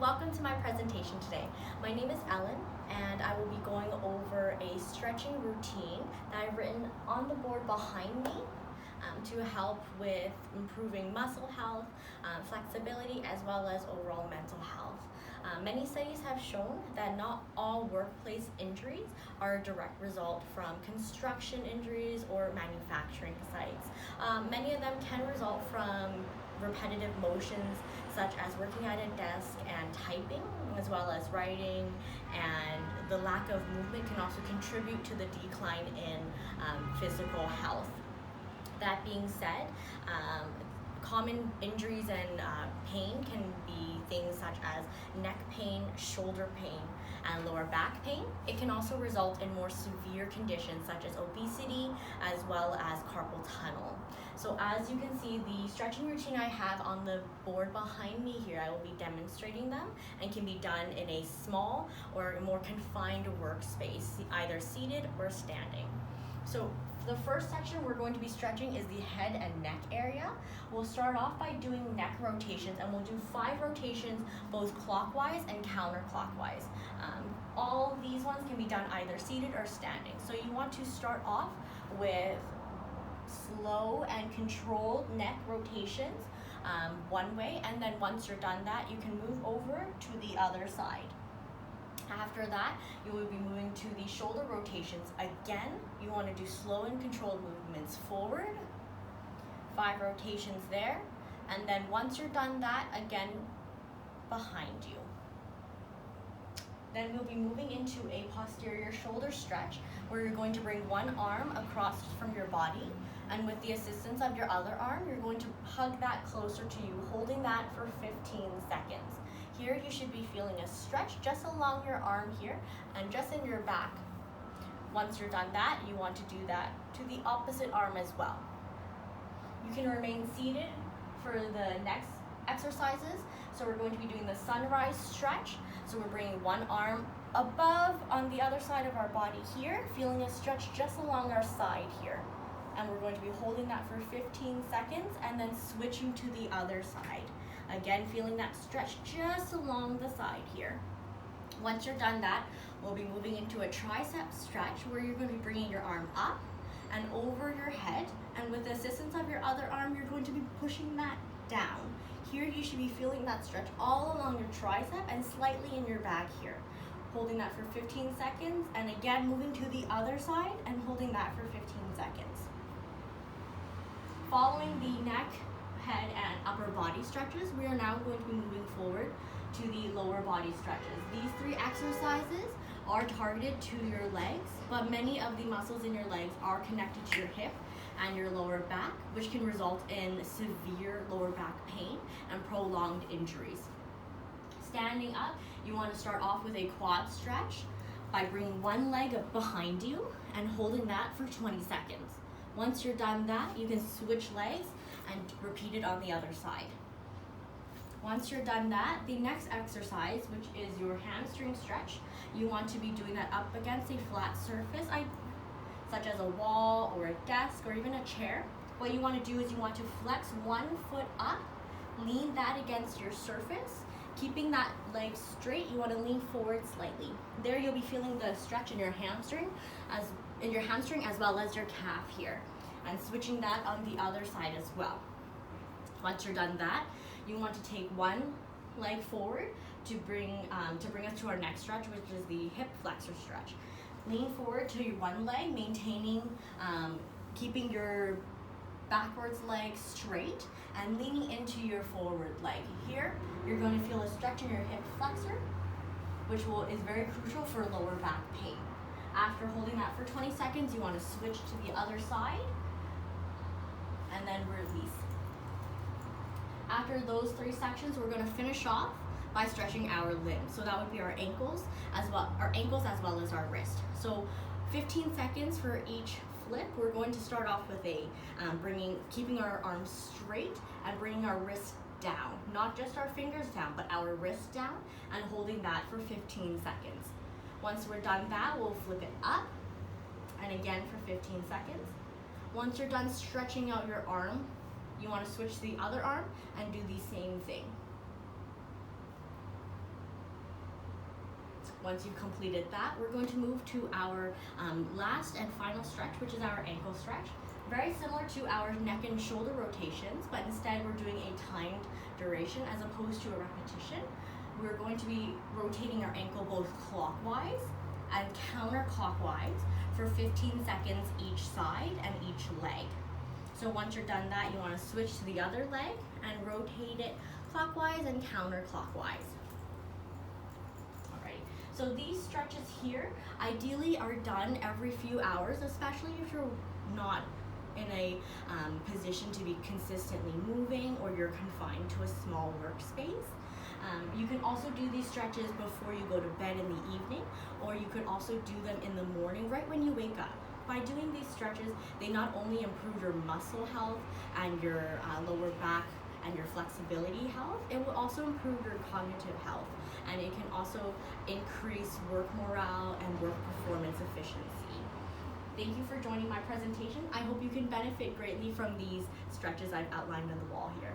welcome to my presentation today. My name is Ellen, and I will be going over a stretching routine that I've written on the board behind me to help with improving muscle health, flexibility, as well as overall mental health. Many studies have shown that not all workplace injuries are a direct result from construction injuries or manufacturing sites. Many of them can result from repetitive motions such as working at a desk and typing, as well as writing, and the lack of movement can also contribute to the decline in physical health. That being said, common injuries and pain can be things such as neck pain, shoulder pain, and lower back pain. It can also result in more severe conditions such as obesity as well as carpal tunnel. So as you can see, the stretching routine I have on the board behind me here, I will be demonstrating them and can be done in a small or a more confined workspace, either seated or standing. So the first section we're going to be stretching is the head and neck area. We'll start off by doing neck rotations, and we'll do 5 rotations both clockwise and counterclockwise. All these ones can be done either seated or standing. So you want to start off with slow and controlled neck rotations one way, and then once you're done that, you can move over to the other side. After that, you will be moving to the shoulder rotations. Again, you want to do slow and controlled movements forward, 5 rotations there, and then once you're done that, again, behind you. Then we'll be moving into a posterior shoulder stretch where you're going to bring one arm across from your body, and with the assistance of your other arm, you're going to hug that closer to you, holding that for 15 seconds. Here you should be feeling a stretch just along your arm here and just in your back. Once you're done that, you want to do that to the opposite arm as well. You can remain seated for the next exercises. So we're going to be doing the sunrise stretch. So we're bringing one arm above on the other side of our body here, feeling a stretch just along our side here. And we're going to be holding that for 15 seconds and then switching to the other side. Again, feeling that stretch just along the side here. Once you're done that, we'll be moving into a tricep stretch where you're going to be bringing your arm up and over your head, and with the assistance of your other arm, you're going to be pushing that down. Here you should be feeling that stretch all along your tricep and slightly in your back here. Holding that for 15 seconds, and again moving to the other side and holding that for 15 seconds. Following the neck, head, and upper body stretches, we are now going to be moving forward to the lower body stretches. These 3 exercises are targeted to your legs, but many of the muscles in your legs are connected to your hip and your lower back, which can result in severe lower back pain and prolonged injuries. Standing up, you want to start off with a quad stretch by bringing one leg up behind you and holding that for 20 seconds. Once you're done that, you can switch legs and repeat it on the other side. Once you're done that, the next exercise, which is your hamstring stretch, you want to be doing that up against a flat surface, such as a wall or a desk or even a chair. What you want to do is you want to flex one foot up, lean that against your surface, keeping that leg straight. You want to lean forward slightly. There you'll be feeling the stretch in your hamstring as well as your calf here, and switching that on the other side as well. Once you're done that, you want to take one leg forward to bring us to our next stretch, which is the hip flexor stretch. Lean forward to your one leg, maintaining, keeping your backwards leg straight and leaning into your forward leg. Here, you're going to feel a stretch in your hip flexor, which is very crucial for lower back pain. After holding that for 20 seconds, you want to switch to the other side and then release. After those 3 sections, we're going to finish off by stretching our limbs. So that would be our ankles as well as our wrist. So 15 seconds for each flip. We're going to start off with keeping our arms straight and bringing our wrists down. Not just our fingers down, but our wrists down, and holding that for 15 seconds. Once we're done that, we'll flip it up and again for 15 seconds. Once you're done stretching out your arm, you want to switch to the other arm and do the same thing. Once you've completed that, we're going to move to our last and final stretch, which is our ankle stretch. Very similar to our neck and shoulder rotations, but instead we're doing a timed duration as opposed to a repetition. We're going to be rotating our ankle both clockwise and counterclockwise for 15 seconds each side and each leg. So once you're done that, you want to switch to the other leg and rotate it clockwise and counterclockwise. Alright, so these stretches here ideally are done every few hours, especially if you're not in a position to be consistently moving or you're confined to a small workspace. You can also do these stretches before you go to bed in the evening, or you could also do them in the morning right when you wake up. By doing these stretches, they not only improve your muscle health and your lower back and your flexibility health, it will also improve your cognitive health, and it can also increase work morale and work performance efficiency. Thank you for joining my presentation. I hope you can benefit greatly from these stretches I've outlined on the wall here.